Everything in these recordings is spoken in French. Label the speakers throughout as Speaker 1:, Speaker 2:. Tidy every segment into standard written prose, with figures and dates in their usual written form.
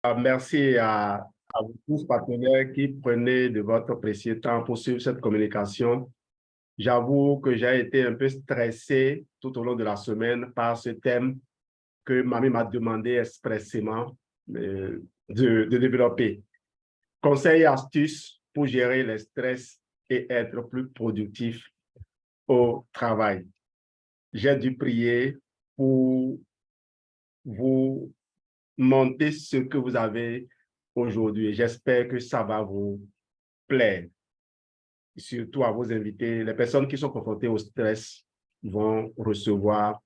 Speaker 1: Merci à vous tous, partenaires, qui prenaient de votre précieux temps pour suivre cette communication. J'avoue que j'ai été un peu stressé tout au long de la semaine par ce thème que Mamie m'a demandé expressément de développer. Conseils et astuces pour gérer le stress et être plus productif au travail. J'ai dû prier pour vous montrer ce que vous avez aujourd'hui. J'espère que ça va vous plaire, surtout à vos invités. Les personnes qui sont confrontées au stress vont recevoir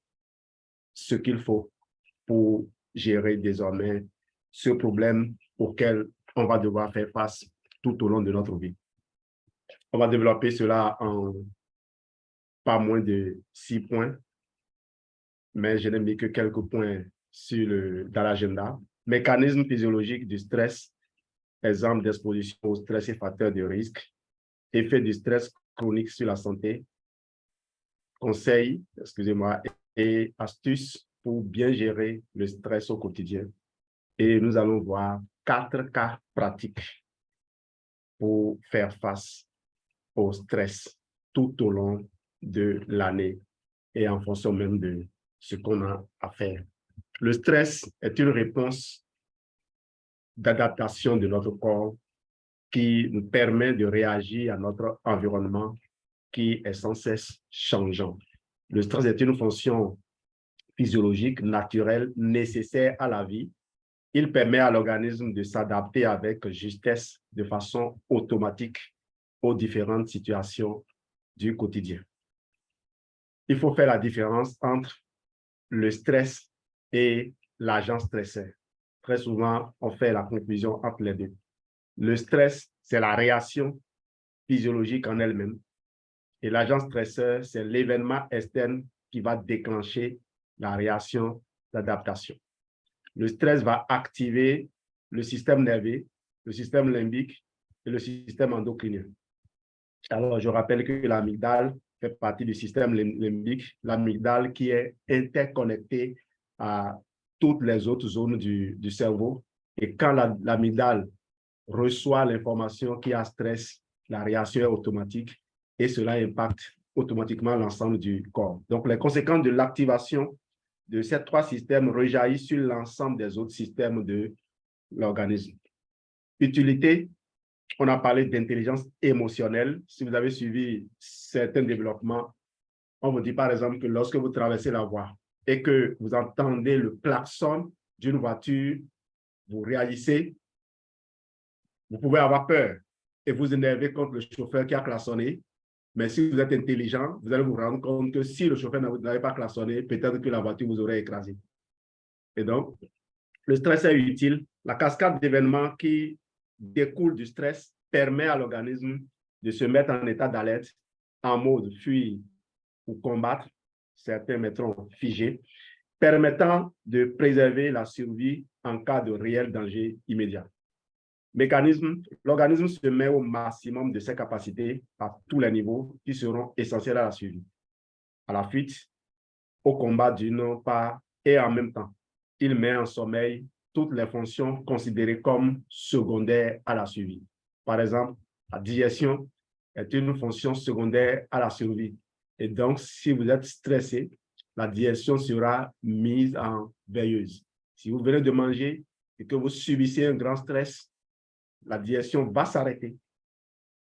Speaker 1: ce qu'il faut pour gérer désormais ce problème auquel on va devoir faire face tout au long de notre vie. On va développer cela en pas moins de 6 points, mais je n'ai mis que quelques points dans l'agenda. Mécanisme physiologique du stress, exemple d'exposition au stress et facteurs de risque, effet du stress chronique sur la santé, conseils, excusez-moi, et astuces pour bien gérer le stress au quotidien. Et nous allons voir 4 cas pratiques pour faire face au stress tout au long de l'année et en fonction même de ce qu'on a à faire. Le stress est une réponse d'adaptation de notre corps qui nous permet de réagir à notre environnement qui est sans cesse changeant. Le stress est une fonction physiologique, naturelle, nécessaire à la vie. Il permet à l'organisme de s'adapter avec justesse, de façon automatique, aux différentes situations du quotidien. Il faut faire la différence entre le stress et l'agent stresseur. Très souvent, on fait la confusion entre les deux. Le stress, c'est la réaction physiologique en elle-même. Et l'agent stresseur, c'est l'événement externe qui va déclencher la réaction d'adaptation. Le stress va activer le système nerveux, le système limbique et le système endocrinien. Alors, je rappelle que l'amygdale fait partie du système limbique, l'amygdale qui est interconnectée à toutes les autres zones du cerveau. Et quand l'amygdale reçoit l'information qu'il y a stress, la réaction est automatique et cela impacte automatiquement l'ensemble du corps. Donc, les conséquences de l'activation de ces 3 systèmes rejaillissent sur l'ensemble des autres systèmes de l'organisme. Utilité, on a parlé d'intelligence émotionnelle. Si vous avez suivi certains développements, on vous dit par exemple que lorsque vous traversez la voie et que vous entendez le klaxon d'une voiture, vous réagissez, vous pouvez avoir peur et vous énerver contre le chauffeur qui a klaxonné. Mais si vous êtes intelligent, vous allez vous rendre compte que si le chauffeur n'avait pas klaxonné, peut-être que la voiture vous aurait écrasé. Et donc, le stress est utile. La cascade d'événements qui découle du stress permet à l'organisme de se mettre en état d'alerte, en mode fuir ou combattre, certains mettront figé, permettant de préserver la survie en cas de réel danger immédiat. Mécanisme, l'organisme se met au maximum de ses capacités à tous les niveaux qui seront essentiels à la survie, à la fuite, au combat d'une part et en même temps. Il met en sommeil toutes les fonctions considérées comme secondaires à la survie. Par exemple, la digestion est une fonction secondaire à la survie. Et donc, si vous êtes stressé, la digestion sera mise en veilleuse. Si vous venez de manger et que vous subissez un grand stress, la digestion va s'arrêter.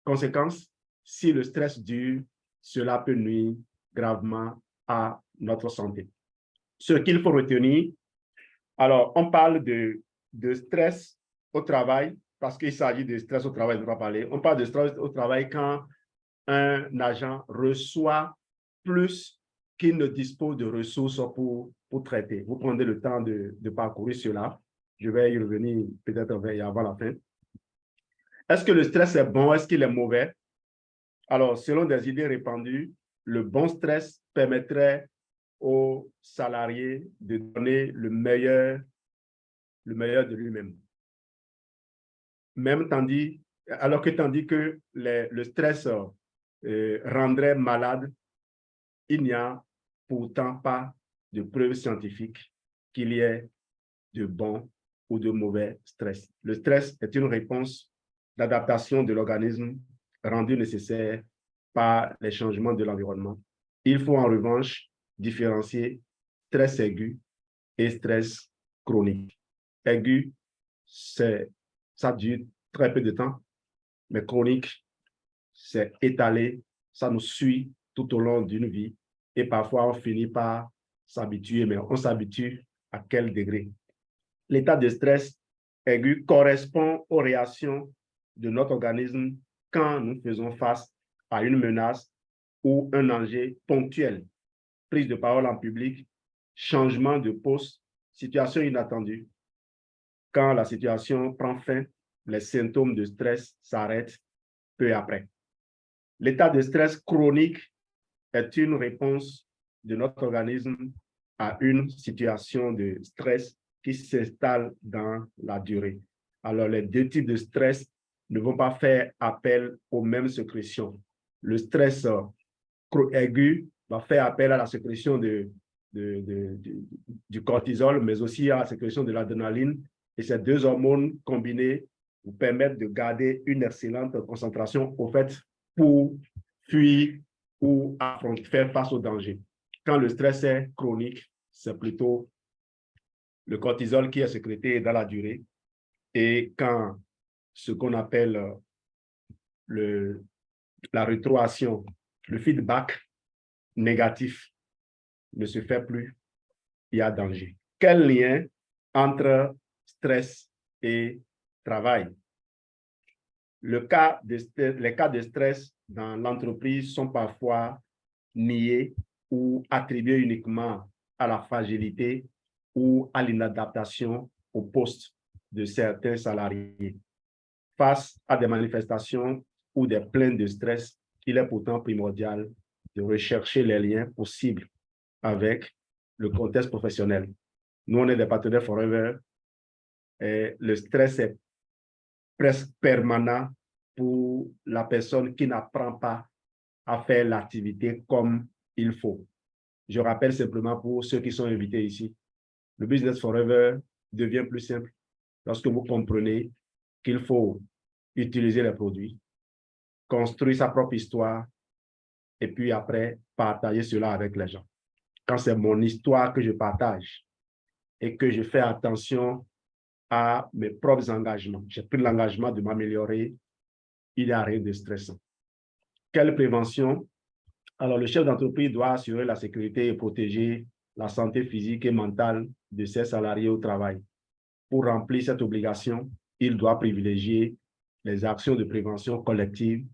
Speaker 1: Conséquence, si le stress dure, cela peut nuire gravement à notre santé. Ce qu'il faut retenir, alors on parle de stress au travail, parce qu'il s'agit de stress au travail, on va parler. On parle de stress au travail quand un agent reçoit plus qu'il ne dispose de ressources pour traiter. Vous prenez le temps de parcourir cela. Je vais y revenir peut-être avant la fin. Est-ce que le stress est bon? Est-ce qu'il est mauvais? Alors, selon des idées répandues, le bon stress permettrait aux salariés de donner le meilleur de lui-même. Tandis que le stress rendrait malade, il n'y a pourtant pas de preuves scientifiques qu'il y ait de bon ou de mauvais stress. Le stress est une réponse d'adaptation de l'organisme rendue nécessaire par les changements de l'environnement. Il faut en revanche différencier stress aigu et stress chronique. Aigu, ça dure très peu de temps, mais chronique, c'est étalé, ça nous suit tout au long d'une vie et parfois on finit par s'habituer, mais on s'habitue à quel degré? L'état de stress aigu correspond aux réactions de notre organisme quand nous faisons face à une menace ou un danger ponctuel, prise de parole en public, changement de poste, situation inattendue. Quand la situation prend fin, les symptômes de stress s'arrêtent peu après. L'état de stress chronique est une réponse de notre organisme à une situation de stress qui s'installe dans la durée. Alors, les deux types de stress ne vont pas faire appel aux mêmes sécrétions. Le stress aigu va faire appel à la sécrétion du cortisol, mais aussi à la sécrétion de l'adrénaline. Et ces deux hormones combinées vous permettent de garder une excellente concentration, au fait, pour fuir ou faire face au danger. Quand le stress est chronique, c'est plutôt le cortisol qui est sécrété dans la durée. Et quand ce qu'on appelle la rétroaction, le feedback négatif ne se fait plus, il y a danger. Quel lien entre stress et travail? Les cas de stress dans l'entreprise sont parfois niés ou attribués uniquement à la fragilité ou à l'inadaptation au poste de certains salariés. Face à des manifestations ou des plaintes de stress, il est pourtant primordial de rechercher les liens possibles avec le contexte professionnel. Nous, on est des partenaires Forever et le stress est presque permanent pour la personne qui n'apprend pas à faire l'activité comme il faut. Je rappelle simplement pour ceux qui sont invités ici, le Business Forever devient plus simple lorsque vous comprenez qu'il faut utiliser les produits, construire sa propre histoire et puis après partager cela avec les gens. Quand c'est mon histoire que je partage et que je fais attention à mes propres engagements, j'ai pris l'engagement de m'améliorer, il n'y a rien de stressant. Quelle prévention? Alors, le chef d'entreprise doit assurer la sécurité et protéger la santé physique et mentale de ses salariés au travail. Pour remplir cette obligation, il doit privilégier les actions de prévention collective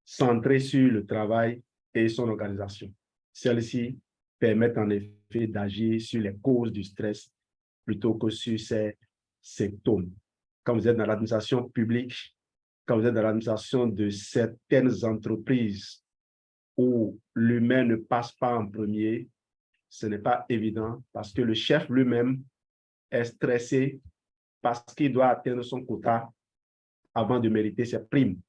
Speaker 1: centrées sur le travail et son organisation. Celles-ci permettent en effet d'agir sur les causes du stress plutôt que sur ses symptômes. Quand vous êtes dans l'administration publique, quand vous êtes dans l'administration de certaines entreprises où l'humain ne passe pas en premier, ce n'est pas évident parce que le chef lui-même est stressé parce qu'il doit atteindre son quota avant de mériter ses primes.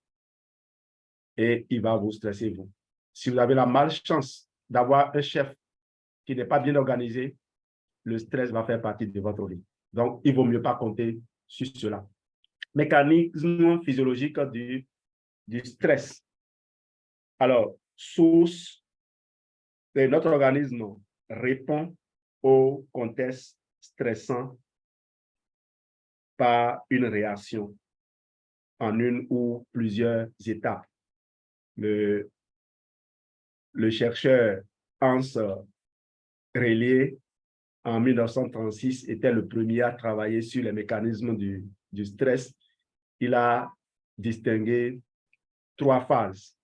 Speaker 1: Et il va vous stresser, vous. Si vous avez la malchance d'avoir un chef qui n'est pas bien organisé, le stress va faire partie de votre vie. Donc, il ne vaut mieux pas compter sur cela. Mécanisme physiologique du stress. Alors, source de notre organisme répond au contexte stressant par une réaction en une ou plusieurs étapes. Le chercheur Hans Rayleigh, en 1936, était le premier à travailler sur les mécanismes du stress. Il a distingué trois phases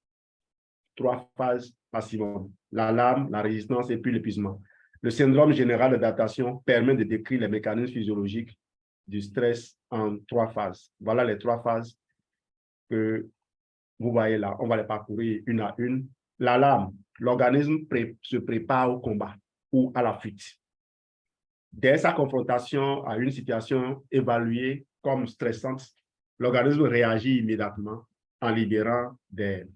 Speaker 1: maximum: l'alarme, la résistance et puis l'épuisement. Le syndrome général d'adaptation permet de décrire les mécanismes physiologiques du stress en trois phases. Voilà les trois phases que vous voyez là. On va les parcourir une à une. L'alarme, l'organisme se prépare au combat ou à la fuite. Dès sa confrontation à une situation évaluée comme stressante, l'organisme réagit immédiatement en libérant des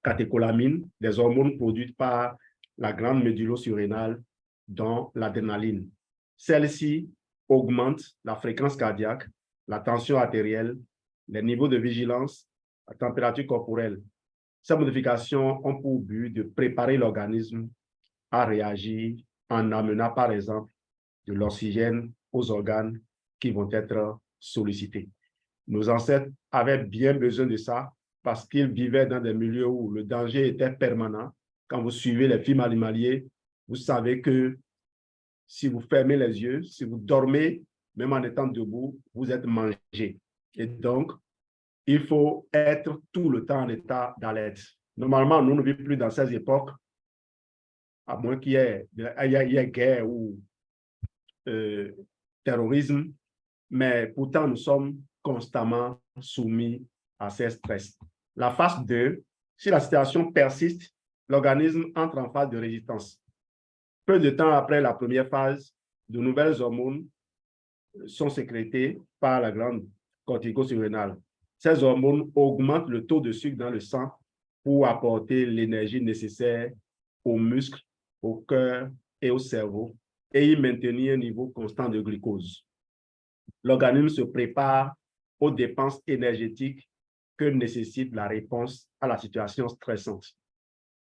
Speaker 1: catécholamines, des hormones produites par la glande médulo-surrénale, dont l'adrénaline. Celle-ci augmentent la fréquence cardiaque, la tension artérielle, les niveaux de vigilance, la température corporelle. Ces modifications ont pour but de préparer l'organisme à réagir en amenant, par exemple, de l'oxygène aux organes qui vont être sollicités. Nos ancêtres avaient bien besoin de ça parce qu'ils vivaient dans des milieux où le danger était permanent. Quand vous suivez les films animaliers, vous savez que si vous fermez les yeux, si vous dormez, même en étant debout, vous êtes mangé. Et donc, il faut être tout le temps en état d'alerte. Normalement, nous ne vivons plus dans ces époques, à moins qu'il y ait guerre ou terrorisme, mais pourtant, nous sommes constamment soumis à ces stress. La phase 2, si la situation persiste, l'organisme entre en phase de résistance. Peu de temps après la première phase, de nouvelles hormones sont sécrétées par la glande cortico-surrénale. Ces hormones augmentent le taux de sucre dans le sang pour apporter l'énergie nécessaire aux muscles, au cœur et au cerveau et y maintenir un niveau constant de glucose. L'organisme se prépare aux dépenses énergétiques que nécessite la réponse à la situation stressante.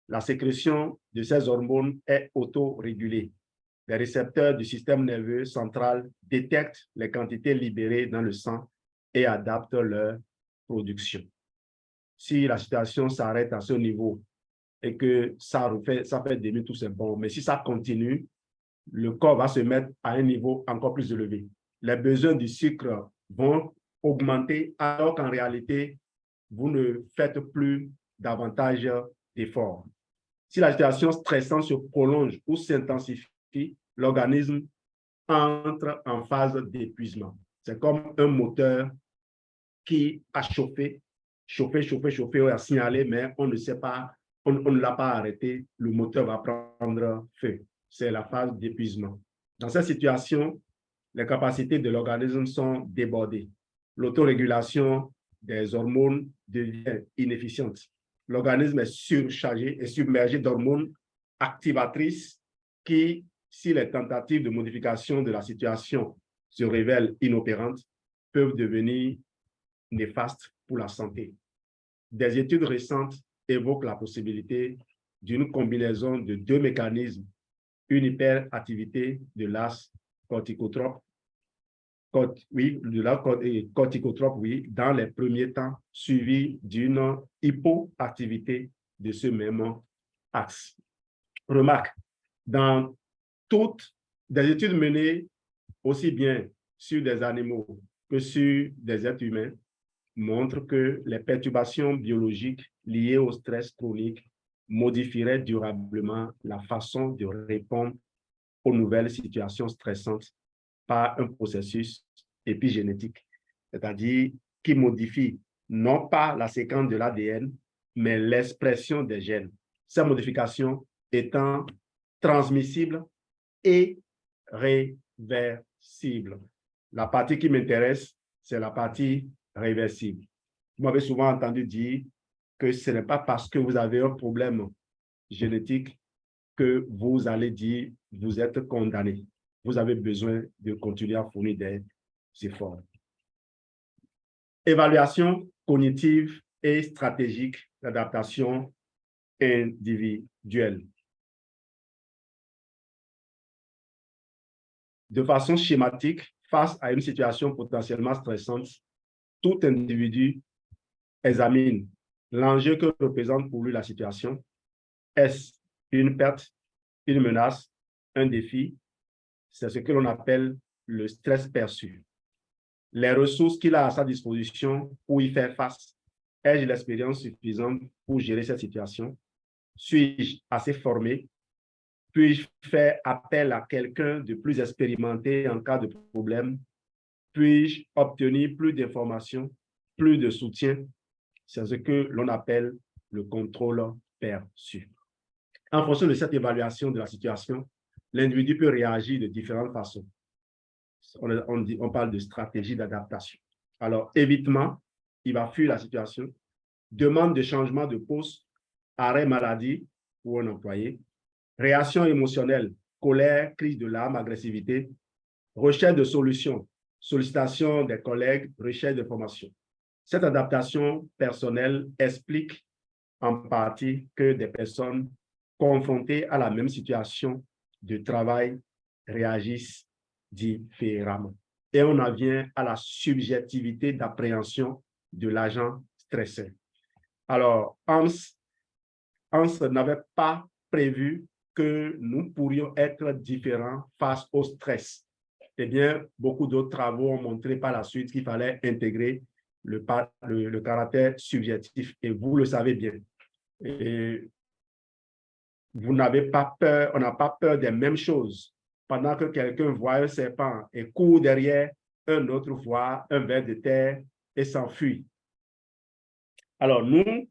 Speaker 1: La sécrétion de ces hormones est autorégulée. Les récepteurs du système nerveux central détectent les quantités libérées dans le sang et adaptent leur production. Si la situation s'arrête à ce niveau et que ça fait demi, tout c'est bon. Mais si ça continue, le corps va se mettre à un niveau encore plus élevé. Les besoins du sucre vont augmenter alors qu'en réalité, vous ne faites plus davantage d'efforts. Si la situation stressante se prolonge ou s'intensifie, l'organisme entre en phase d'épuisement. C'est comme un moteur qui a chauffé, a signalé, mais on ne sait pas, on ne l'a pas arrêté, le moteur va prendre feu. C'est la phase d'épuisement. Dans cette situation, les capacités de l'organisme sont débordées. L'autorégulation des hormones devient inefficiente. L'organisme est surchargé et submergé d'hormones activatrices qui, si les tentatives de modification de la situation se révèlent inopérantes, peuvent devenir néfastes pour la santé. Des études récentes évoquent la possibilité d'une combinaison de deux mécanismes, une hyperactivité de l'as corticotrope, dans les premiers temps, suivi d'une hypoactivité de ce même axe. Remarque, dans toutes des études menées aussi bien sur des animaux que sur des êtres humains montrent que les perturbations biologiques liées au stress chronique modifieraient durablement la façon de répondre aux nouvelles situations stressantes par un processus épigénétique, c'est-à-dire qui modifie non pas la séquence de l'ADN, mais l'expression des gènes. Ces modifications étant transmissibles et réversibles. La partie qui m'intéresse, c'est la partie réversible. Vous m'avez souvent entendu dire que ce n'est pas parce que vous avez un problème génétique que vous allez dire vous êtes condamné. Vous avez besoin de continuer à fournir des efforts. Évaluation cognitive et stratégique d'adaptation individuelle. De façon schématique, face à une situation potentiellement stressante, tout individu examine l'enjeu que représente pour lui la situation. Est-ce une perte, une menace, un défi? C'est ce que l'on appelle le stress perçu. Les ressources qu'il a à sa disposition pour y faire face. Ai-je l'expérience suffisante pour gérer cette situation? Suis-je assez formé? Puis-je faire appel à quelqu'un de plus expérimenté en cas de problème? Puis-je obtenir plus d'informations, plus de soutien? C'est ce que l'on appelle le contrôle perçu. En fonction de cette évaluation de la situation, l'individu peut réagir de différentes façons. On parle de stratégie d'adaptation. Alors, évitement, il va fuir la situation, demande de changement de poste, arrêt maladie pour un employé, réaction émotionnelle, colère, crise de larmes, agressivité, recherche de solutions, sollicitation des collègues, recherche de formation. Cette adaptation personnelle explique en partie que des personnes confrontées à la même situation de travail réagissent différemment. Et on en vient à la subjectivité d'appréhension de l'agent stressé. Alors, Hans n'avait pas prévu que nous pourrions être différents face au stress. Eh bien, beaucoup d'autres travaux ont montré par la suite qu'il fallait intégrer le caractère subjectif. Et vous le savez bien. Et vous n'avez pas peur, on n'a pas peur des mêmes choses. Pendant que quelqu'un voit un serpent et court derrière, un autre voit un ver de terre et s'enfuit. Alors, nous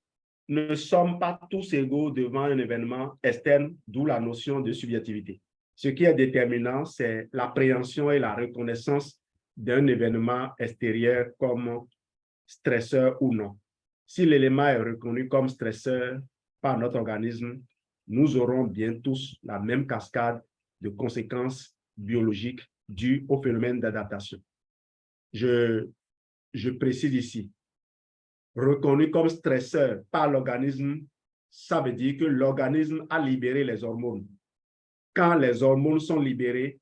Speaker 1: ne sommes pas tous égaux devant un événement externe, d'où la notion de subjectivité. Ce qui est déterminant, c'est l'appréhension et la reconnaissance d'un événement extérieur comme stresseur ou non. Si l'élément est reconnu comme stresseur par notre organisme, nous aurons bien tous la même cascade de conséquences biologiques dues au phénomène d'adaptation. Je précise ici, reconnu comme stresseur par l'organisme, ça veut dire que l'organisme a libéré les hormones. Quand les hormones sont libérées,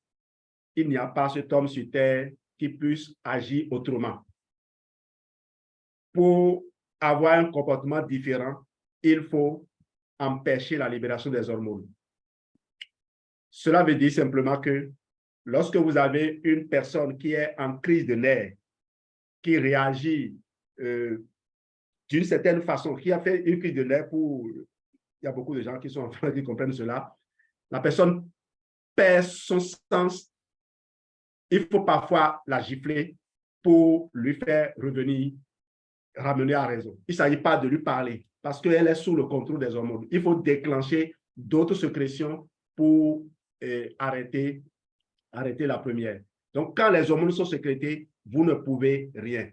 Speaker 1: il n'y a pas cet homme sur Terre qui puisse agir autrement. Pour avoir un comportement différent, il faut empêcher la libération des hormones. Cela veut dire simplement que lorsque vous avez une personne qui est en crise de nerfs, qui réagit d'une certaine façon, qui a fait une crise de nerfs pour... Il y a beaucoup de gens qui sont en train de comprendre cela. La personne perd son sens. Il faut parfois la gifler pour lui faire revenir, ramener à raison. Il ne s'agit pas de lui parler parce qu'elle est sous le contrôle des hormones. Il faut déclencher d'autres sécrétions pour arrêter la première. Donc, quand les hormones sont sécrétées, vous ne pouvez rien.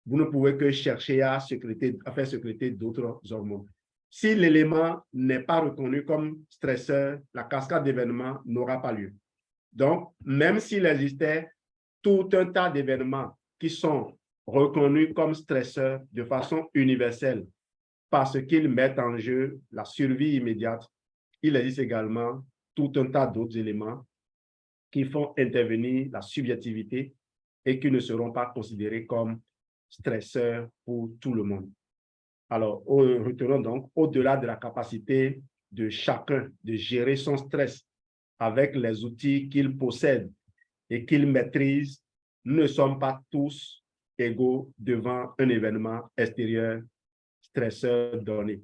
Speaker 1: Vous ne pouvez que chercher à faire sécréter d'autres hormones. Si l'élément n'est pas reconnu comme stresseur, la cascade d'événements n'aura pas lieu. Donc, même s'il existait tout un tas d'événements qui sont reconnus comme stresseurs de façon universelle parce qu'ils mettent en jeu la survie immédiate, il existe également tout un tas d'autres éléments qui font intervenir la subjectivité et qui ne seront pas considérés comme stresseurs pour tout le monde. Alors, retenons donc, au-delà de la capacité de chacun de gérer son stress avec les outils qu'il possède et qu'il maîtrise, nous ne sommes pas tous égaux devant un événement extérieur stresseur donné.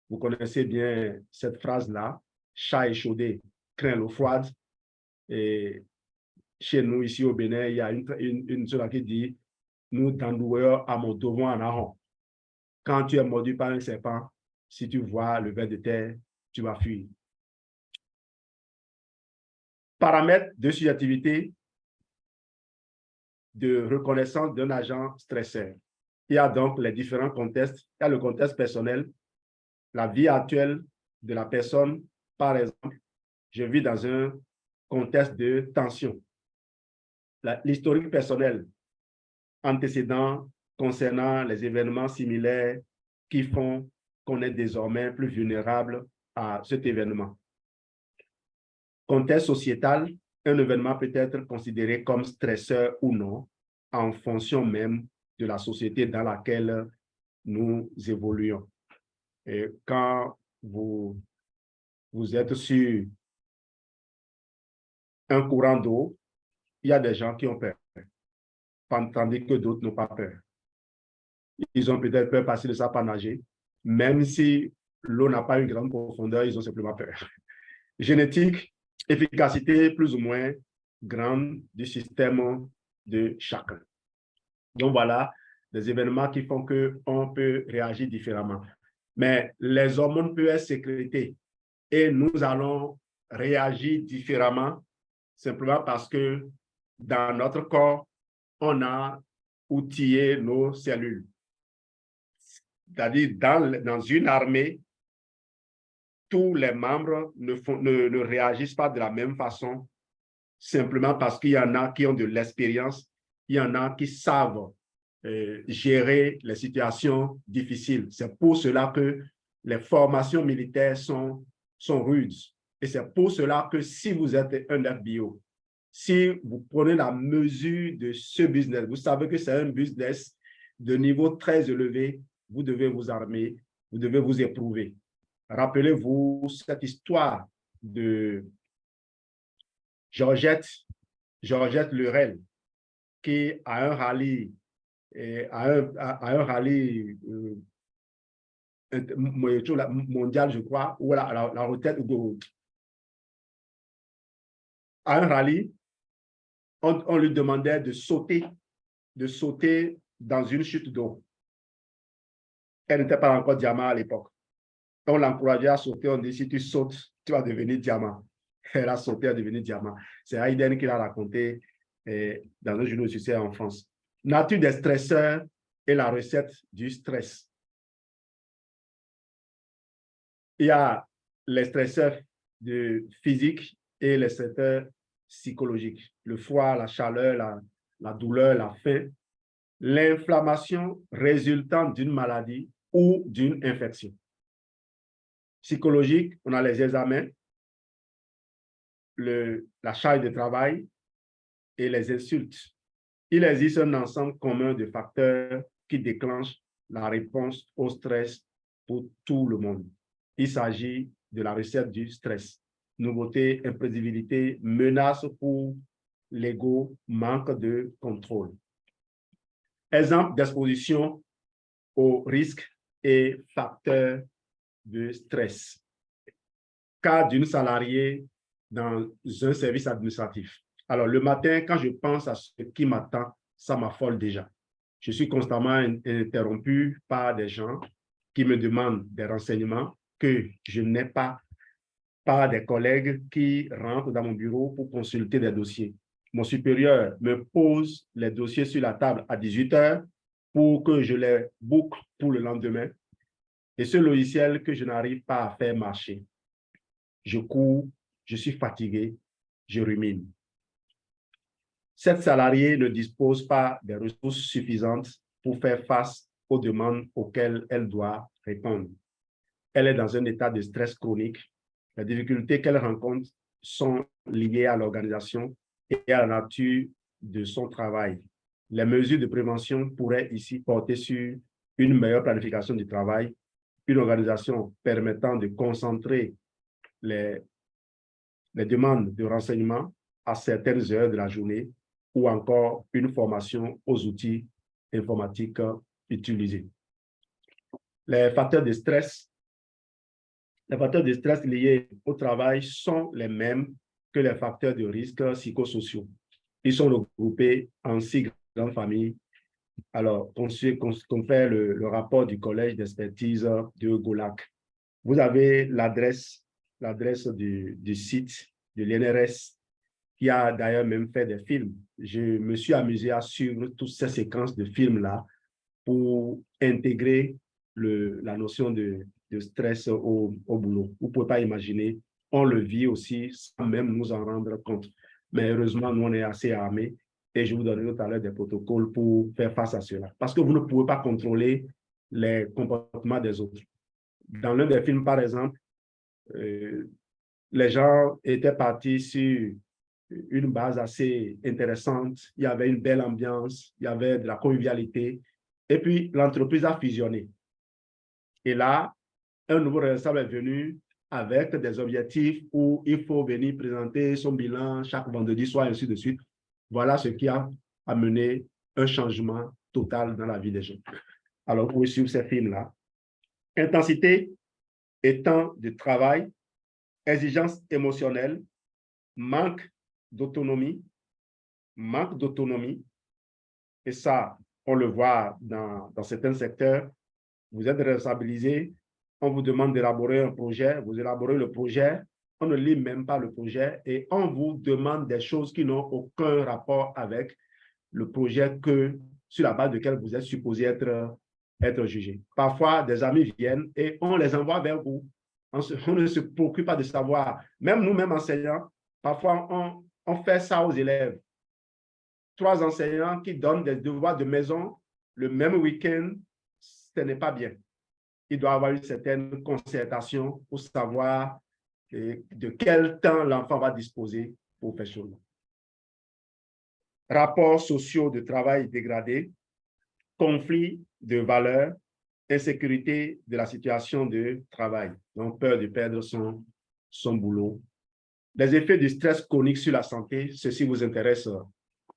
Speaker 1: Vous connaissez bien cette phrase-là, chat échaudé craint l'eau froide. Et chez nous, ici au Bénin, il y a une chose qui dit nous t'endoueurs à mon devoir en ahon. Quand tu es mordu par un serpent, si tu vois le ver de terre, tu vas fuir. Paramètres de subjectivité de reconnaissance d'un agent stresseur. Il y a donc les différents contextes. Il y a le contexte personnel, la vie actuelle de la personne. Par exemple, je vis dans un contexte de tension. L'historique personnel, antécédents concernant les événements similaires qui font qu'on est désormais plus vulnérable à cet événement. Contexte sociétal, un événement peut être considéré comme stresseur ou non en fonction même de la société dans laquelle nous évoluons. Et quand vous êtes sur un courant d'eau, il y a des gens qui ont peur, tandis que d'autres n'ont pas peur. Ils ont peut-être peur parce qu'ils ne savent pas nager, même si l'eau n'a pas une grande profondeur, ils ont simplement peur. Génétique, efficacité plus ou moins grande du système de chacun. Donc voilà, des événements qui font qu'on peut réagir différemment. Mais les hormones peuvent être sécrétées et nous allons réagir différemment simplement parce que dans notre corps, on a outillé nos cellules. C'est-à-dire, dans une armée, tous les membres ne réagissent pas de la même façon simplement parce qu'il y en a qui ont de l'expérience, il y en a qui savent gérer les situations difficiles. C'est pour cela que les formations militaires sont rudes. Et c'est pour cela que si vous êtes un FBO, si vous prenez la mesure de ce business, vous savez que c'est un business de niveau très élevé, vous devez vous armer, vous devez vous éprouver. Rappelez-vous cette histoire de Georgette Lurel, qui à un rallye, mondial, je crois, ou la retraite, à un rallye, on lui demandait de sauter dans une chute d'eau. Elle n'était pas encore diamant à l'époque. On l'encourageait à sauter, on dit si tu sautes, tu vas devenir diamant. Elle a sauté à devenir diamant. C'est Hayden qui l'a raconté dans un journal de succès en France. Nature des stresseurs et la recette du stress. Il y a les stresseurs physiques et les stresseurs psychologiques. Le froid, la chaleur, la douleur, la faim. L'inflammation résultant d'une maladie ou d'une infection. Psychologique, on a les examens, la charge de travail et les insultes. Il existe un ensemble commun de facteurs qui déclenchent la réponse au stress pour tout le monde. Il s'agit de la recette du stress. Nouveauté, imprévisibilité, menace pour l'ego, manque de contrôle. Exemple d'exposition aux risques et facteurs de stress. Cas d'une salariée dans un service administratif. Alors, le matin, quand je pense à ce qui m'attend, ça m'affole déjà. Je suis constamment interrompu par des gens qui me demandent des renseignements que je n'ai pas, par des collègues qui rentrent dans mon bureau pour consulter des dossiers. Mon supérieur me pose les dossiers sur la table à 18 heures pour que je les boucle pour le lendemain. Et ce logiciel que je n'arrive pas à faire marcher. Je cours, je suis fatigué, je rumine. Cette salariée ne dispose pas des ressources suffisantes pour faire face aux demandes auxquelles elle doit répondre. Elle est dans un état de stress chronique. Les difficultés qu'elle rencontre sont liées à l'organisation et à la nature de son travail. Les mesures de prévention pourraient ici porter sur une meilleure planification du travail, une organisation permettant de concentrer les demandes de renseignement à certaines heures de la journée ou encore une formation aux outils informatiques utilisés. Les facteurs de stress liés au travail sont les mêmes que les facteurs de risque psychosociaux. Ils sont regroupés en 6 grandes familles. Alors, qu'on fait le rapport du collège d'expertise de Golac. Vous avez l'adresse du site de l'INRS, qui a d'ailleurs même fait des films. Je me suis amusé à suivre toutes ces séquences de films-là pour intégrer la notion de stress au boulot. Vous ne pouvez pas imaginer, on le vit aussi sans même nous en rendre compte. Mais heureusement, nous, on est assez armés et je vous donnerai tout à l'heure des protocoles pour faire face à cela. Parce que vous ne pouvez pas contrôler les comportements des autres. Dans l'un des films, par exemple, les gens étaient partis sur une base assez intéressante. Il y avait une belle ambiance, il y avait de la convivialité. Et puis, l'entreprise a fusionné. Et là, un nouveau responsable est venu avec des objectifs où il faut venir présenter son bilan chaque vendredi soir, et ainsi de suite. Voilà ce qui a amené un changement total dans la vie des gens. Alors, vous pouvez suivre ces films-là. Intensité et temps de travail, exigence émotionnelle, manque d'autonomie, et ça, on le voit dans certains secteurs. Vous êtes responsabilisé, on vous demande d'élaborer un projet, vous élaborez le projet, on ne lit même pas le projet et on vous demande des choses qui n'ont aucun rapport avec le projet sur la base duquel vous êtes supposé être jugé. Parfois, des amis viennent et on les envoie vers vous. On ne se préoccupe pas de savoir. Même nous-mêmes enseignants, parfois on fait ça aux élèves. 3 enseignants qui donnent des devoirs de maison le même week-end, ce n'est pas bien. Il doit y avoir une certaine concertation pour savoir de quel temps l'enfant va disposer pour faire cela. Rapports sociaux de travail dégradés, conflits de valeurs, insécurité de la situation de travail, donc peur de perdre son boulot. Les effets du stress chronique sur la santé, ceci vous intéresse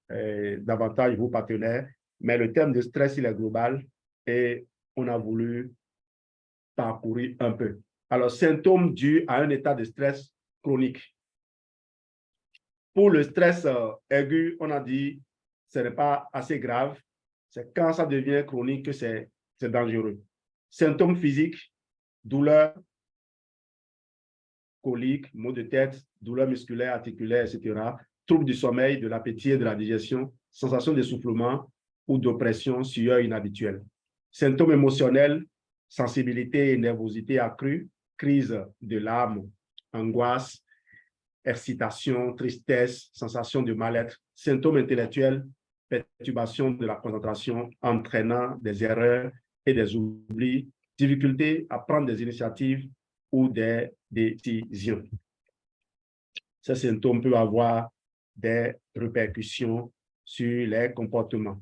Speaker 1: davantage vos partenaires, mais le terme de stress, il est global et on a voulu parcourir un peu. Alors, symptômes dus à un état de stress chronique. Pour le stress aigu, on a dit ce n'est pas assez grave. C'est quand ça devient chronique que c'est dangereux. Symptômes physiques, douleur, coliques, maux de tête, douleurs musculaires, articulaires, etc. Troubles du sommeil, de l'appétit et de la digestion, sensation d'essoufflement ou d'oppression, sueur inhabituelle. Symptômes émotionnels, sensibilité et nervosité accrue, crise de l'âme, angoisse, excitation, tristesse, sensation de mal-être, symptômes intellectuels, perturbation de la concentration entraînant des erreurs et des oublis, difficulté à prendre des initiatives ou des décisions. Ces symptômes peuvent avoir des répercussions sur les comportements.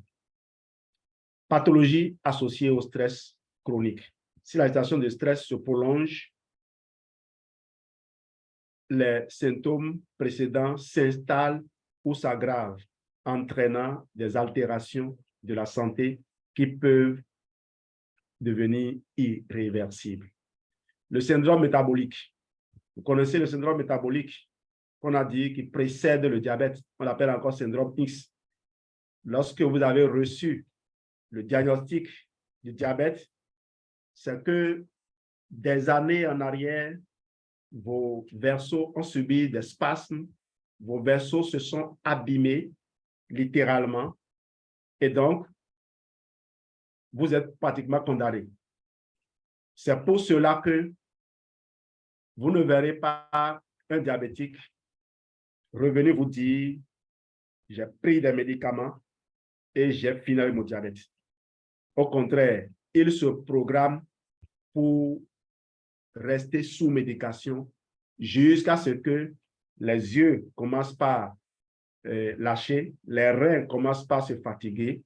Speaker 1: Pathologie associée au stress chronique. Si la situation de stress se prolonge, les symptômes précédents s'installent ou s'aggravent, entraînant des altérations de la santé qui peuvent devenir irréversibles. Le syndrome métabolique. Vous connaissez le syndrome métabolique qu'on a dit qui précède le diabète. On l'appelle encore syndrome X. Lorsque vous avez reçu le diagnostic du diabète, c'est que des années en arrière, vos vaisseaux ont subi des spasmes, vos vaisseaux se sont abîmés littéralement et donc vous êtes pratiquement condamné. C'est pour cela que vous ne verrez pas un diabétique revenir vous dire j'ai pris des médicaments et j'ai fini avec mon diabète. Au contraire, il se programme pour rester sous médication jusqu'à ce que les yeux commencent par lâcher, les reins commencent par se fatiguer,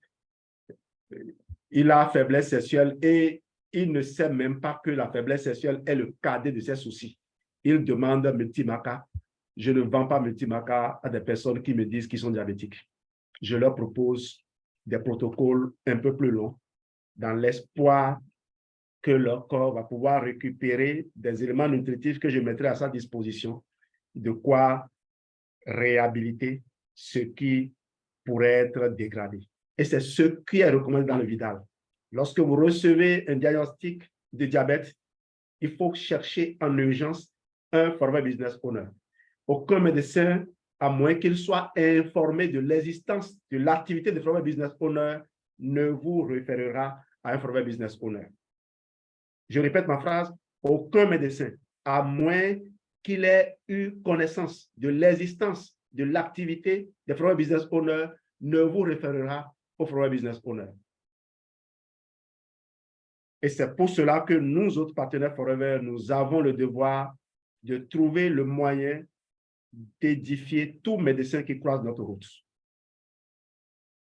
Speaker 1: il a faiblesse sexuelle et il ne sait même pas que la faiblesse sexuelle est le cadet de ses soucis. Il demande Multimaca. Je ne vends pas Multimaca à des personnes qui me disent qu'ils sont diabétiques. Je leur propose des protocoles un peu plus longs dans l'espoir que leur corps va pouvoir récupérer des éléments nutritifs que je mettrai à sa disposition, de quoi réhabiliter ce qui pourrait être dégradé. Et c'est ce qui est recommandé dans le Vidal. Lorsque vous recevez un diagnostic de diabète, il faut chercher en urgence un Forever Business Owner. Aucun médecin, à moins qu'il soit informé de l'existence de l'activité de Forever Business Owner, ne vous référera à un Forever Business Owner. Je répète ma phrase, aucun médecin, à moins qu'il ait eu connaissance de l'existence de l'activité des Forever Business Owner, ne vous référera au Forever Business Owner. Et c'est pour cela que nous, autres partenaires Forever, nous avons le devoir de trouver le moyen d'édifier tout médecin qui croise notre route.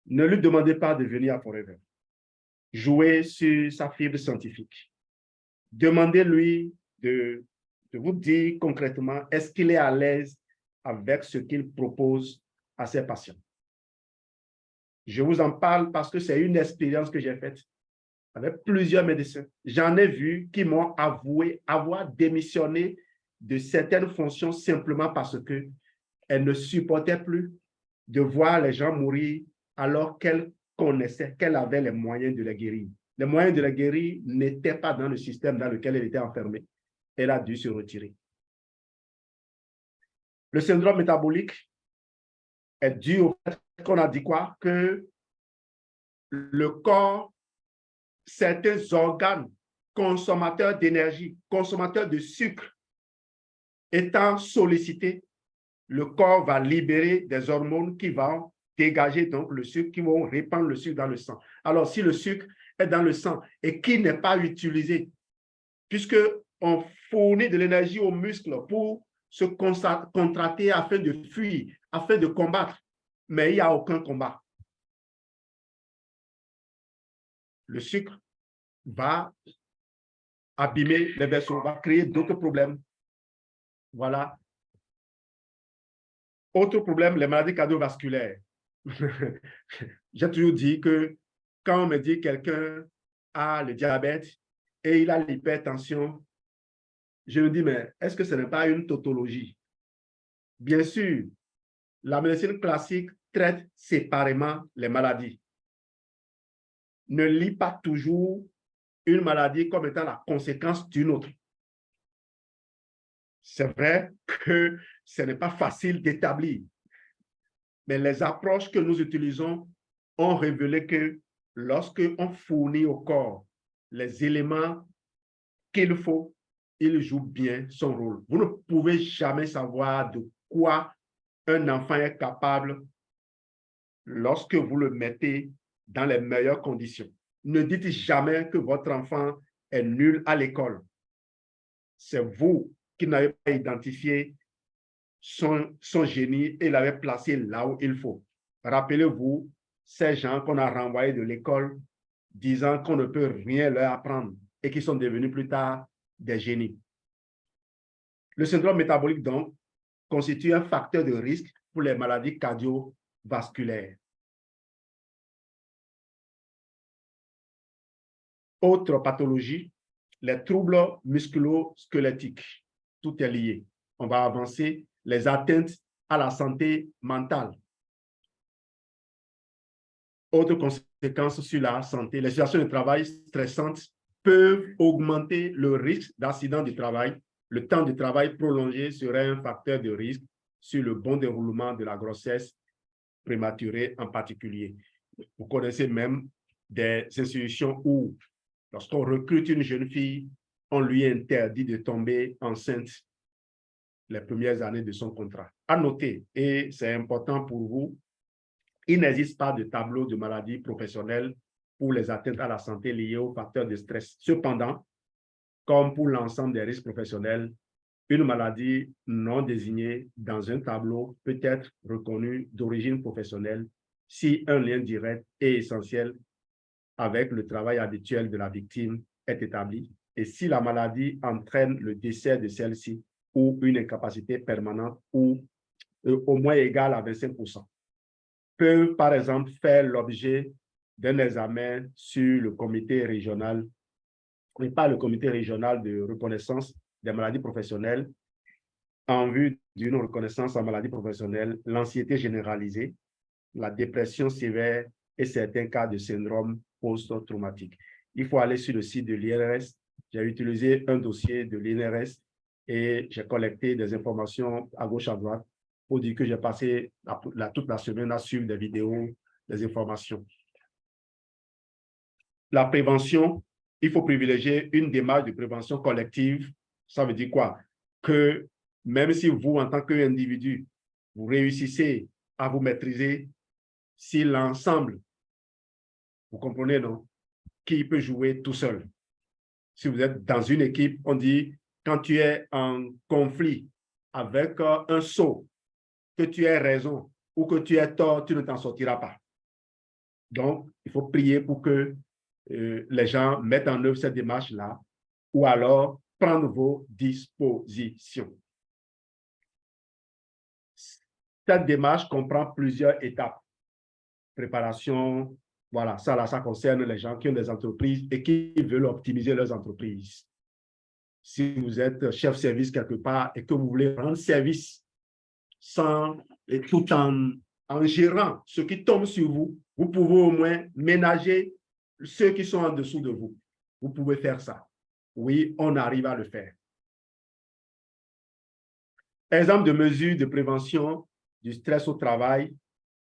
Speaker 1: Ne lui demandez pas de venir à Forever. Jouez sur sa fibre scientifique. Demandez-lui de vous dire concrètement, est-ce qu'il est à l'aise avec ce qu'il propose à ses patients. Je vous en parle parce que c'est une expérience que j'ai faite avec plusieurs médecins. J'en ai vu qui m'ont avoué avoir démissionné de certaines fonctions simplement parce qu'elles ne supportaient plus de voir les gens mourir alors qu'elles connaissaient, qu'elles avaient les moyens de les guérir. Les moyens de la guérir n'étaient pas dans le système dans lequel elle était enfermée. Elle a dû se retirer. Le syndrome métabolique est dû au fait qu'on a dit quoi? Que le corps, certains organes consommateurs d'énergie, consommateurs de sucre, étant sollicités, le corps va libérer des hormones qui vont dégager donc le sucre, qui vont répandre le sucre dans le sang. Alors, si le sucre est dans le sang et qui n'est pas utilisé, puisque on fournit de l'énergie aux muscles pour se contracter afin de fuir, afin de combattre, mais il n'y a aucun combat. Le sucre va abîmer les vaisseaux, va créer d'autres problèmes. Voilà. Autre problème, les maladies cardiovasculaires. J'ai toujours dit que quand on me dit que quelqu'un a le diabète et il a l'hypertension, je me dis, mais est-ce que ce n'est pas une tautologie? Bien sûr, la médecine classique traite séparément les maladies. Ne lis pas toujours une maladie comme étant la conséquence d'une autre. C'est vrai que ce n'est pas facile d'établir, mais les approches que nous utilisons ont révélé que lorsque on fournit au corps les éléments qu'il faut, il joue bien son rôle. Vous ne pouvez jamais savoir de quoi un enfant est capable lorsque vous le mettez dans les meilleures conditions. Ne dites jamais que votre enfant est nul à l'école. C'est vous qui n'avez pas identifié son génie et l'avez placé là où il faut. Rappelez-vous, ces gens qu'on a renvoyés de l'école disant qu'on ne peut rien leur apprendre et qui sont devenus plus tard des génies. Le syndrome métabolique, donc, constitue un facteur de risque pour les maladies cardiovasculaires. Autre pathologie, les troubles musculo-squelettiques. Tout est lié. On va avancer. Les atteintes à la santé mentale. Autre conséquence sur la santé, les situations de travail stressantes peuvent augmenter le risque d'accident du travail. Le temps de travail prolongé serait un facteur de risque sur le bon déroulement de la grossesse prématurée en particulier. Vous connaissez même des institutions où, lorsqu'on recrute une jeune fille, on lui interdit de tomber enceinte les premières années de son contrat. À noter, et c'est important pour vous, il n'existe pas de tableau de maladie professionnelle pour les atteintes à la santé liées aux facteurs de stress. Cependant, comme pour l'ensemble des risques professionnels, une maladie non désignée dans un tableau peut être reconnue d'origine professionnelle si un lien direct et essentiel avec le travail habituel de la victime est établi et si la maladie entraîne le décès de celle-ci ou une incapacité permanente ou au moins égale à 25%, peut par exemple faire l'objet d'un examen sur le comité régional, et pas le comité régional de reconnaissance des maladies professionnelles, en vue d'une reconnaissance en maladie professionnelle, l'anxiété généralisée, la dépression sévère et certains cas de syndrome post-traumatique. Il faut aller sur le site de l'INRS. J'ai utilisé un dossier de l'INRS et j'ai collecté des informations à gauche, à droite pour dire que j'ai passé toute la semaine à suivre des vidéos, des informations. La prévention, il faut privilégier une démarche de prévention collective. Ça veut dire quoi? Que même si vous, en tant qu'individu, vous réussissez à vous maîtriser, si l'ensemble, vous comprenez, non? Qui peut jouer tout seul? Si vous êtes dans une équipe, on dit, quand tu es en conflit avec un sot, que tu aies raison ou que tu aies tort, tu ne t'en sortiras pas. Donc, il faut prier pour que les gens mettent en œuvre cette démarche-là ou alors prendre vos dispositions. Cette démarche comprend plusieurs étapes. Préparation, voilà, ça là, ça concerne les gens qui ont des entreprises et qui veulent optimiser leurs entreprises. Si vous êtes chef service quelque part et que vous voulez rendre service tout en gérant ce qui tombe sur vous, vous pouvez au moins ménager ceux qui sont en dessous de vous. Vous pouvez faire ça. Oui, on arrive à le faire. Exemple de mesures de prévention du stress au travail,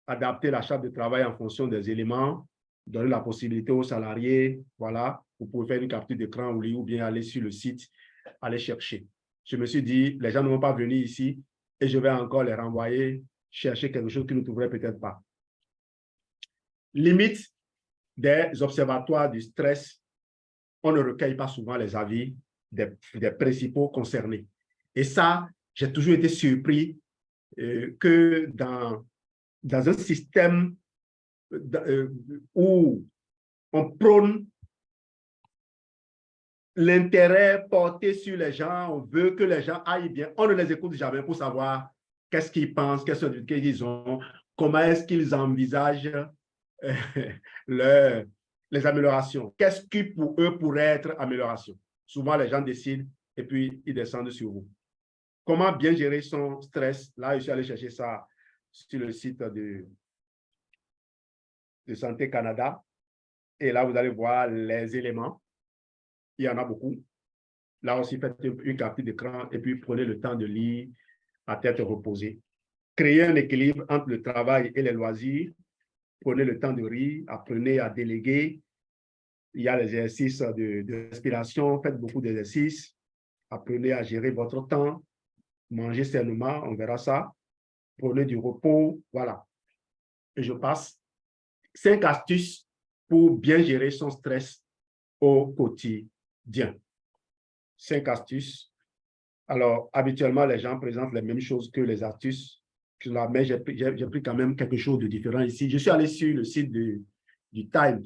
Speaker 1: adapter la charte de travail en fonction des éléments, donner la possibilité aux salariés, voilà, vous pouvez faire une capture d'écran ou bien aller sur le site, aller chercher. Je me suis dit, les gens ne vont pas venir ici et je vais encore les renvoyer chercher quelque chose qu'ils ne trouveraient peut-être pas. Limite des observatoires du stress, on ne recueille pas souvent les avis des principaux concernés. Et ça, j'ai toujours été surpris que dans un système où on prône l'intérêt porté sur les gens, on veut que les gens aillent bien, on ne les écoute jamais pour savoir qu'est-ce qu'ils pensent, qu'est-ce qu'ils ont, comment est-ce qu'ils envisagent les améliorations. Qu'est-ce qui pour eux pourrait être amélioration? Souvent, les gens décident et puis ils descendent sur vous. Comment bien gérer son stress? Là, je suis allé chercher ça sur le site de Santé Canada. Et là, vous allez voir les éléments. Il y en a beaucoup. Là aussi, faites une capture d'écran et puis prenez le temps de lire à tête reposée. Créez un équilibre entre le travail et les loisirs. Prenez le temps de rire, apprenez à déléguer. Il y a les exercices de respiration, faites beaucoup d'exercices. Apprenez à gérer votre temps. Mangez sainement, on verra ça. Prenez du repos, voilà. Et je passe 5 astuces pour bien gérer son stress au quotidien. 5 astuces. Alors, habituellement, les gens présentent les mêmes choses que les astuces, mais j'ai pris quand même quelque chose de différent ici. Je suis allé sur le site du Times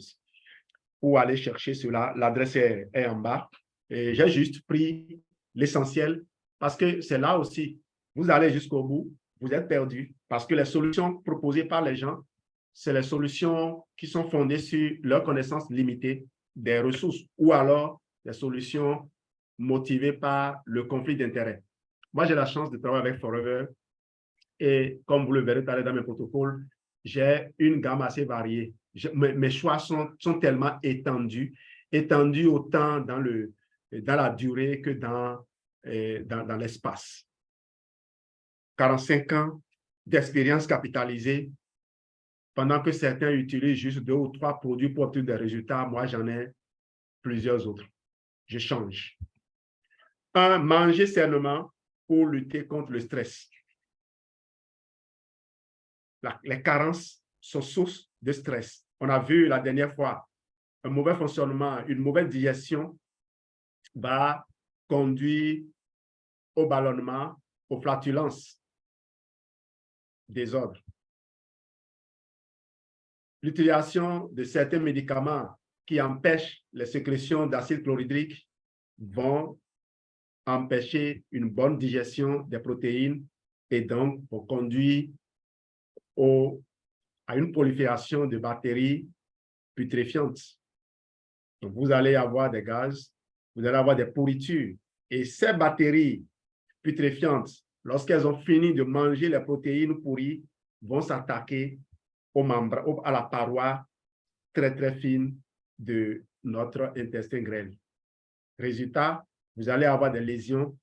Speaker 1: pour aller chercher cela. L'adresse est en bas. Et j'ai juste pris l'essentiel parce que c'est là aussi. Vous allez jusqu'au bout, vous êtes perdu parce que les solutions proposées par les gens, c'est les solutions qui sont fondées sur leur connaissance limitée des ressources ou alors des solutions motivées par le conflit d'intérêts. Moi, j'ai la chance de travailler avec Forever et comme vous le verrez dans mes protocoles, j'ai une gamme assez variée. Mes choix sont tellement étendus autant dans la durée que dans l'espace. 45 ans d'expérience capitalisée, pendant que certains utilisent juste 2 ou 3 produits pour obtenir des résultats, moi, j'en ai plusieurs autres. Je change. 1. Manger sainement pour lutter contre le stress. Les carences sont source de stress. On a vu la dernière fois, un mauvais fonctionnement, une mauvaise digestion va conduire au ballonnement, aux flatulences, désordre. L'utilisation de certains médicaments qui empêchent les sécrétions d'acide chlorhydrique vont empêcher une bonne digestion des protéines et donc vont conduire à une prolifération de bactéries putréfiantes. Donc, vous allez avoir des gaz, vous allez avoir des pourritures. Et ces bactéries putréfiantes, lorsqu'elles ont fini de manger les protéines pourries, vont s'attaquer à la paroi très, très fine de notre intestin grêle. Résultat, vous allez avoir des lésions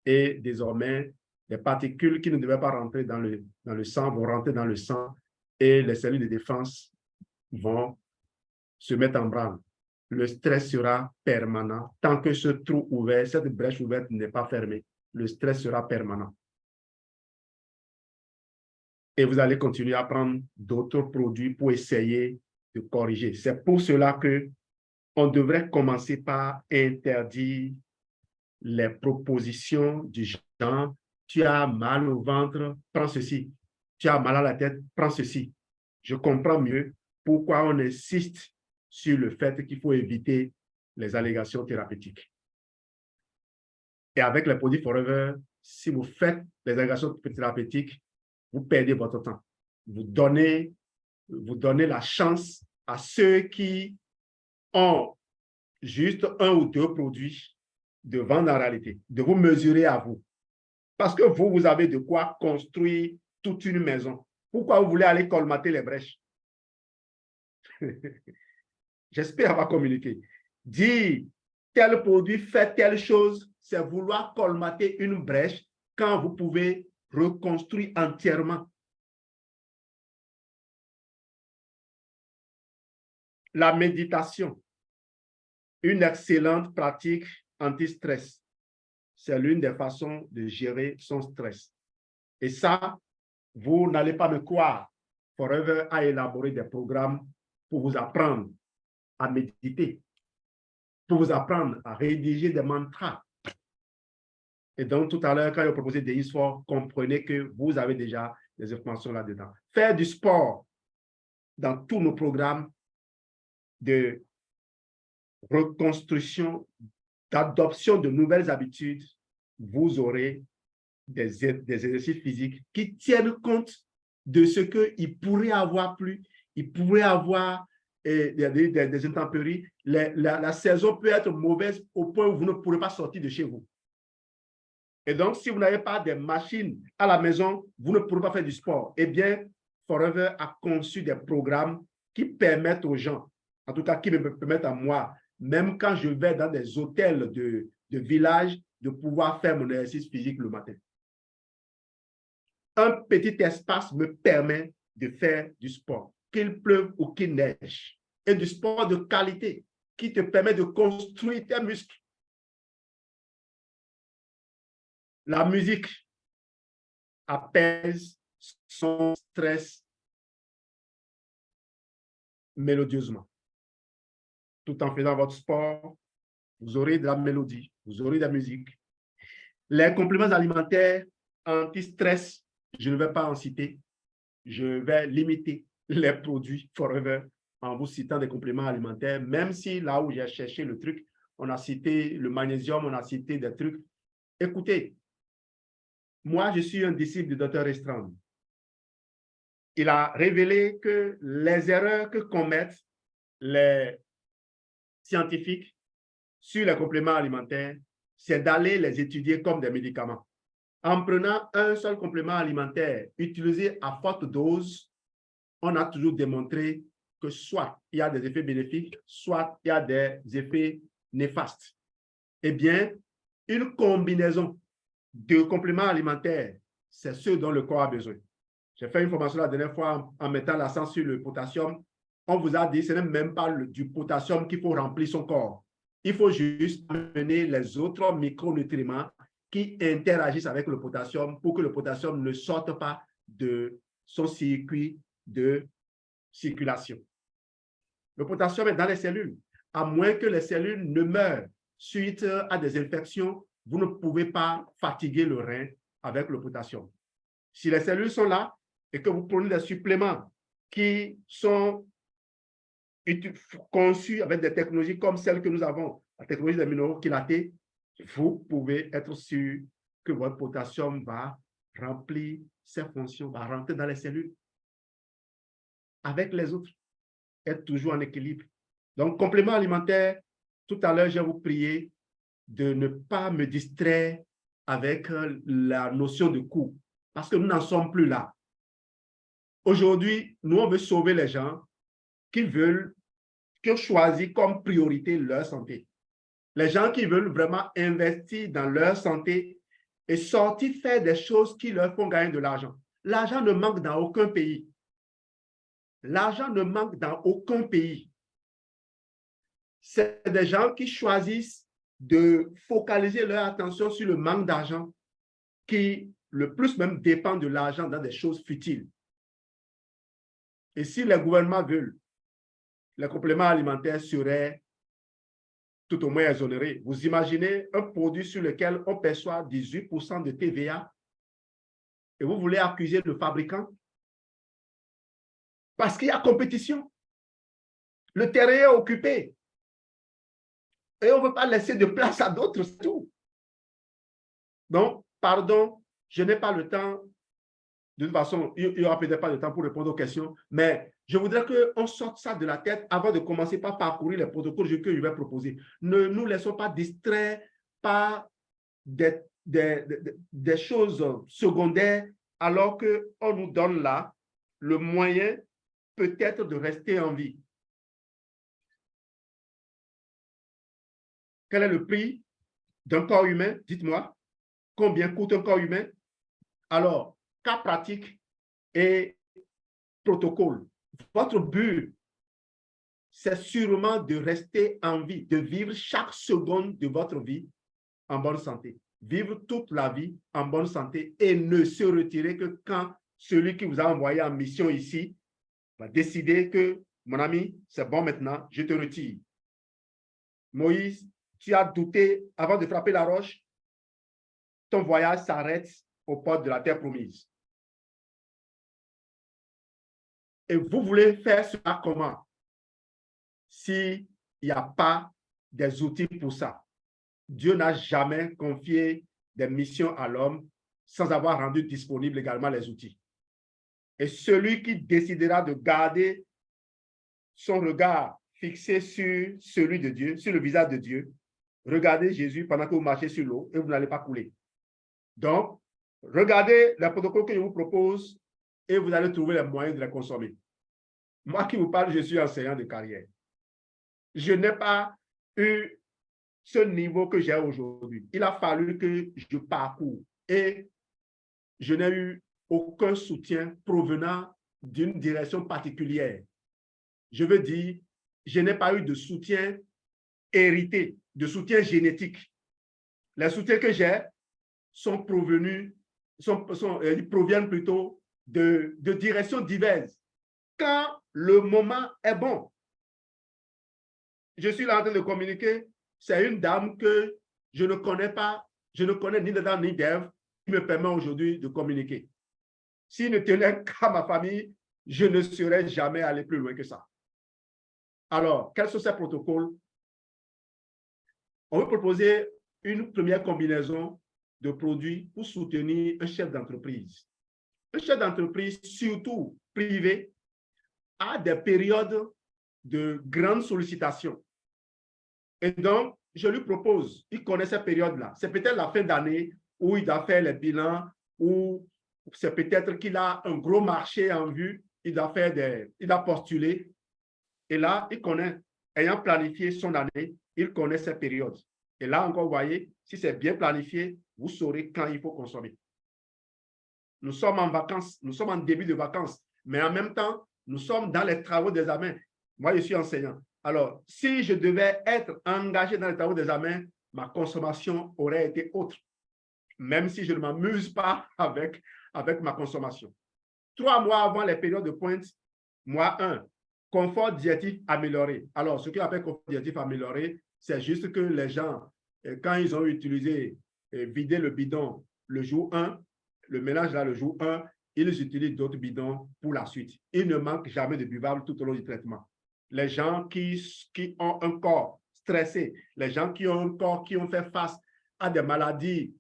Speaker 1: et désormais, des particules qui ne devaient pas rentrer dans le sang vont rentrer dans le sang et les cellules de défense vont se mettre en branle. Le stress sera permanent. Tant que ce trou ouvert, cette brèche ouverte n'est pas fermée, le stress sera permanent. Et vous allez continuer à prendre d'autres produits pour essayer de corriger. C'est pour cela qu'on devrait commencer par interdire les propositions du genre « tu as mal au ventre, prends ceci. Tu as mal à la tête, prends ceci. » Je comprends mieux pourquoi on insiste sur le fait qu'il faut éviter les allégations thérapeutiques. Et avec les produits Forever, si vous faites les allégations thérapeutiques, vous perdez votre temps. Vous donnez la chance à ceux qui ont juste 1 ou 2 produits de vendre en réalité, de vous mesurer à vous. Parce que vous avez de quoi construire toute une maison. Pourquoi vous voulez aller colmater les brèches? J'espère avoir communiqué. Dire tel produit fait telle chose, c'est vouloir colmater une brèche quand vous pouvez reconstruire entièrement. La méditation, une excellente pratique anti-stress. C'est l'une des façons de gérer son stress. Et ça, vous n'allez pas me croire. Forever a élaboré des programmes pour vous apprendre à méditer, pour vous apprendre à rédiger des mantras. Et donc, tout à l'heure, quand j'ai proposé des histoires, comprenez que vous avez déjà des informations là-dedans. Faire du sport dans tous nos programmes de reconstruction, d'adoption de nouvelles habitudes, vous aurez des exercices physiques qui tiennent compte de ce qu'il pourrait avoir plu, il pourrait avoir des intempéries. La saison peut être mauvaise au point où vous ne pourrez pas sortir de chez vous. Et donc, si vous n'avez pas de machines à la maison, vous ne pourrez pas faire du sport. Eh bien, Forever a conçu des programmes qui permettent aux gens, en tout cas qui me permettent à moi, même quand je vais dans des hôtels de village, de pouvoir faire mon exercice physique le matin. Un petit espace me permet de faire du sport, qu'il pleuve ou qu'il neige, et du sport de qualité qui te permet de construire tes muscles. La musique apaise son stress mélodieusement. Tout en faisant votre sport, vous aurez de la mélodie, vous aurez de la musique. Les compléments alimentaires anti-stress, je ne vais pas en citer. Je vais limiter les produits Forever en vous citant des compléments alimentaires, même si là où j'ai cherché le truc, on a cité le magnésium, on a cité des trucs. Écoutez, moi, je suis un disciple du Dr. Estrand. Il a révélé que les erreurs que commettent les scientifiques sur les compléments alimentaires, c'est d'aller les étudier comme des médicaments. En prenant un seul complément alimentaire utilisé à forte dose, on a toujours démontré que soit il y a des effets bénéfiques, soit il y a des effets néfastes. Eh bien, une combinaison de compléments alimentaires, c'est ce dont le corps a besoin. J'ai fait une formation la dernière fois en mettant l'accent sur le potassium. On vous a dit que ce n'est même pas du potassium qu'il faut remplir son corps. Il faut juste amener les autres micronutriments qui interagissent avec le potassium pour que le potassium ne sorte pas de son circuit de circulation. Le potassium est dans les cellules. À moins que les cellules ne meurent suite à des infections, vous ne pouvez pas fatiguer le rein avec le potassium. Si les cellules sont là et que vous prenez des suppléments qui sont conçus avec des technologies comme celles que nous avons, la technologie des minéraux quilatés, vous pouvez être sûr que votre potassium va remplir ses fonctions, va rentrer dans les cellules avec les autres, être toujours en équilibre. Donc, complément alimentaire, tout à l'heure, j'ai vous prié de ne pas me distraire avec la notion de coût, parce que nous n'en sommes plus là. Aujourd'hui, nous, on veut sauver les gens qui ont choisi comme priorité leur santé. Les gens qui veulent vraiment investir dans leur santé et sortir faire des choses qui leur font gagner de l'argent. L'argent ne manque dans aucun pays. L'argent ne manque dans aucun pays. C'est des gens qui choisissent de focaliser leur attention sur le manque d'argent, qui le plus même dépend de l'argent dans des choses futiles. Et si les gouvernements veulent, les compléments alimentaires seraient tout au moins exonérés. Vous imaginez un produit sur lequel on perçoit 18% de TVA et vous voulez accuser le fabricant parce qu'il y a compétition. Le terrain est occupé et on ne veut pas laisser de place à d'autres, c'est tout. Donc, pardon, je n'ai pas le temps. De toute façon, il n'y aura peut-être pas de temps pour répondre aux questions, mais je voudrais qu'on sorte ça de la tête avant de commencer par parcourir les protocoles que je vais proposer. Ne nous laissons pas distraire par des choses secondaires alors qu'on nous donne là le moyen peut-être de rester en vie. Quel est le prix d'un corps humain? Dites-moi. Combien coûte un corps humain? Alors, cas pratique et protocole. Votre but, c'est sûrement de rester en vie, de vivre chaque seconde de votre vie en bonne santé. vivre toute la vie en bonne santé et ne se retirer que quand celui qui vous a envoyé en mission ici va décider que, mon ami, c'est bon maintenant, je te retire. Moïse, tu as douté avant de frapper la roche, ton voyage s'arrête aux portes de la terre promise. Et vous voulez faire cela comment? S'il n'y a pas des outils pour ça. Dieu n'a jamais confié des missions à l'homme sans avoir rendu disponibles également les outils. Et celui qui décidera de garder son regard fixé sur celui de Dieu, sur le visage de Dieu, regardez Jésus pendant que vous marchez sur l'eau et vous n'allez pas couler. Donc, regardez le protocole que je vous propose et vous allez trouver les moyens de les consommer. Moi qui vous parle, je suis enseignant de carrière. Je n'ai pas eu ce niveau que j'ai aujourd'hui. Il a fallu que je parcours et je n'ai eu aucun soutien provenant d'une direction particulière. Je veux dire, je n'ai pas eu de soutien hérité, de soutien génétique. Les soutiens que j'ai sont provenus, proviennent plutôt de directions diverses. Quand le moment est bon, je suis là en train de communiquer, c'est une dame que je ne connais pas, je ne connais ni d'Adam ni d'Ève, qui me permet aujourd'hui de communiquer. S'il ne tenait qu'à ma famille, je ne serais jamais allé plus loin que ça. Alors, quels sont ces protocoles? On veut proposer une première combinaison de produits pour soutenir un chef d'entreprise. Un chef d'entreprise, surtout privé, a des périodes de grande sollicitation. Et donc, je lui propose, il connaît cette période-là. C'est peut-être la fin d'année où il doit faire les bilans, ou c'est peut-être qu'il a un gros marché en vue, il doit postuler. Et là, il connaît, ayant planifié son année, il connaît cette période. Et là encore, vous voyez, si c'est bien planifié, vous saurez quand il faut consommer. Nous sommes en vacances, nous sommes en début de vacances, mais en même temps, nous sommes dans les travaux d'examen. Moi, je suis enseignant. Alors, si je devais être engagé dans les travaux d'examen, ma consommation aurait été autre, même si je ne m'amuse pas avec ma consommation. 3 mois avant les périodes de pointe, mois 1, confort diététique amélioré. Alors, ce qu'on appelle confort diététique amélioré, c'est juste que les gens, quand ils ont utilisé, vidé le bidon le jour 1, le mélange là le jour 1, ils utilisent d'autres bidons pour la suite. Il ne manque jamais de buvable tout au long du traitement. Les gens qui ont un corps stressé, les gens qui ont un corps qui ont fait face à des maladies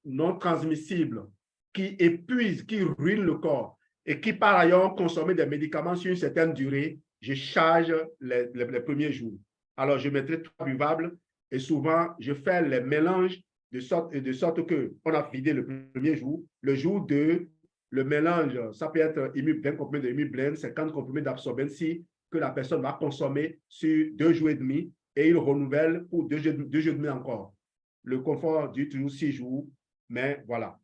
Speaker 1: non transmissibles, qui épuisent, qui ruinent le corps et qui par ailleurs ont consommé des médicaments sur une certaine durée, je charge les premiers jours. Alors, je mettrai 3 buvables et souvent, je fais les mélanges de sorte qu'on a vidé le premier jour. Le jour 2, le mélange, ça peut être un comprimé de Imublend, 50 comprimés d'absorbent-C que la personne va consommer sur 2 jours et demi et il renouvelle pour 2 jours et demi encore. Le confort dure toujours 6 jours, mais voilà.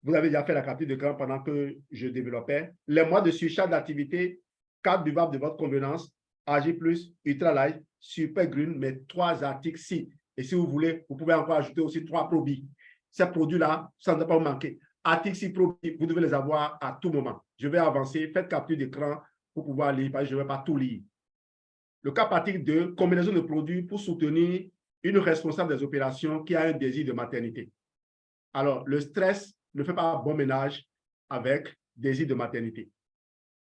Speaker 1: Vous avez déjà fait la capture d'écran pendant que je développais. Les mois de surcharge d'activité, 4 buvables de votre convenance, AG+, Ultralight, Super Green, mais 3 articles ci. Et si vous voulez, vous pouvez encore ajouter aussi 3 Probi. Ces produits-là, ça ne doit pas vous manquer. Articles 6 Probi, vous devez les avoir à tout moment. Je vais avancer, faites capture d'écran pour pouvoir lire, parce que je ne vais pas tout lire. Le cas pratique 2, combinaison de produits pour soutenir une responsable des opérations qui a un désir de maternité. Alors, le stress ne fait pas bon ménage avec désir de maternité.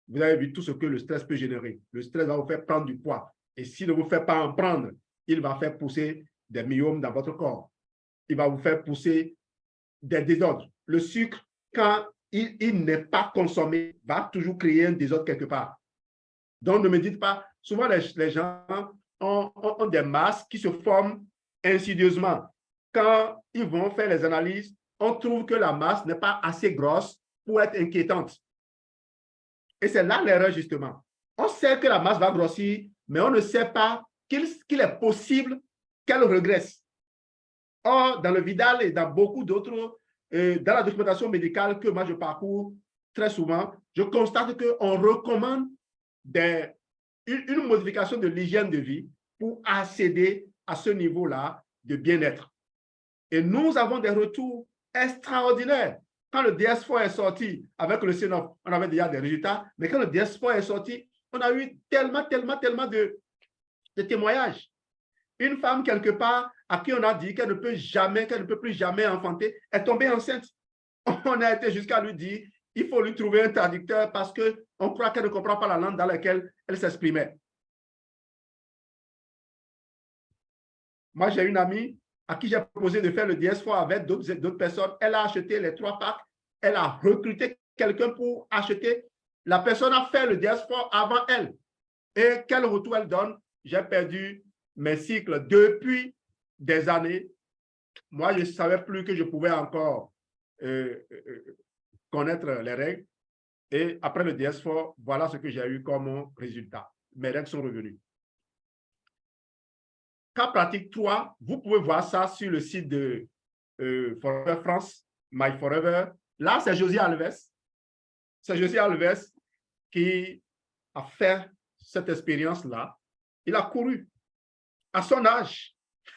Speaker 1: Vous avez vu tout ce que le stress peut générer. Le stress va vous faire prendre du poids. Et s'il ne vous fait pas en prendre, il va faire pousser des myomes dans votre corps. Il va vous faire pousser des désordres. Le sucre, quand il n'est pas consommé, va toujours créer un désordre quelque part. Donc, ne me dites pas, souvent les gens ont des masses qui se forment insidieusement. Quand ils vont faire les analyses, on trouve que la masse n'est pas assez grosse pour être inquiétante. Et c'est là l'erreur, justement. On sait que la masse va grossir, mais on ne sait pas qu'il est possible qu'elle regresse. Or, dans le Vidal et dans beaucoup d'autres, dans la documentation médicale que moi je parcours très souvent, je constate qu'on recommande une modification de l'hygiène de vie pour accéder à ce niveau-là de bien-être. Et nous avons des retours extraordinaires. Quand le DS4 est sorti avec le CNOF, on avait déjà des résultats, mais quand le DS4 est sorti, on a eu tellement de témoignages. Une femme, quelque part, à qui on a dit qu'elle ne peut plus jamais enfanter, est tombée enceinte. On a été jusqu'à lui dire, il faut lui trouver un traducteur parce qu'on croit qu'elle ne comprend pas la langue dans laquelle elle s'exprimait. Moi, j'ai une amie à qui j'ai proposé de faire le DS4 avec d'autres personnes. Elle a acheté les 3 packs. Elle a recruté quelqu'un pour acheter. La personne a fait le DS4 avant elle. Et quel retour elle donne? J'ai perdu mes cycles depuis des années. Moi, je ne savais plus que je pouvais encore connaître les règles. Et après le DS4, voilà ce que j'ai eu comme résultat. Mes règles sont revenues. Cas pratique 3, vous pouvez voir ça sur le site de Forever France, My Forever. Là, c'est Josie Alves. C'est Josie Alves qui a fait cette expérience-là. Il a couru à son âge.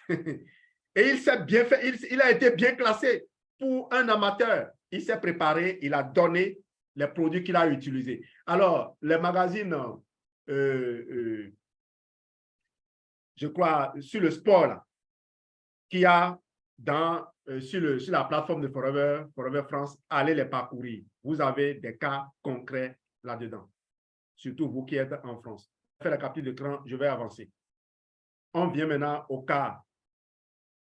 Speaker 1: Et il s'est bien fait, il a été bien classé pour un amateur. Il s'est préparé, il a donné les produits qu'il a utilisés. Alors, les magazines, je crois, sur le sport, là, qu'il y a sur la plateforme de Forever France, allez les parcourir. Vous avez des cas concrets là-dedans. Surtout vous qui êtes en France. Faites la capture d'écran, je vais avancer. On vient maintenant au cas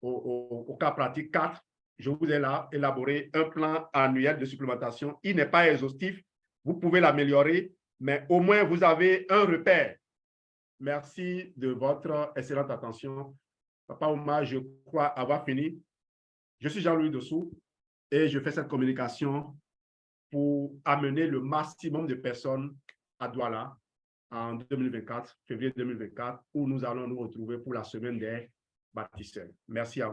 Speaker 1: pratique 4. Je vous ai là élaboré un plan annuel de supplémentation. Il n'est pas exhaustif. Vous pouvez l'améliorer, mais au moins vous avez un repère. Merci de votre excellente attention. Papa Ouma, je crois avoir fini. Je suis Jean-Louis Dessous et je fais cette communication pour amener le maximum de personnes à Douala en 2024, février 2024, où nous allons nous retrouver pour la semaine des baptistères. Merci à vous.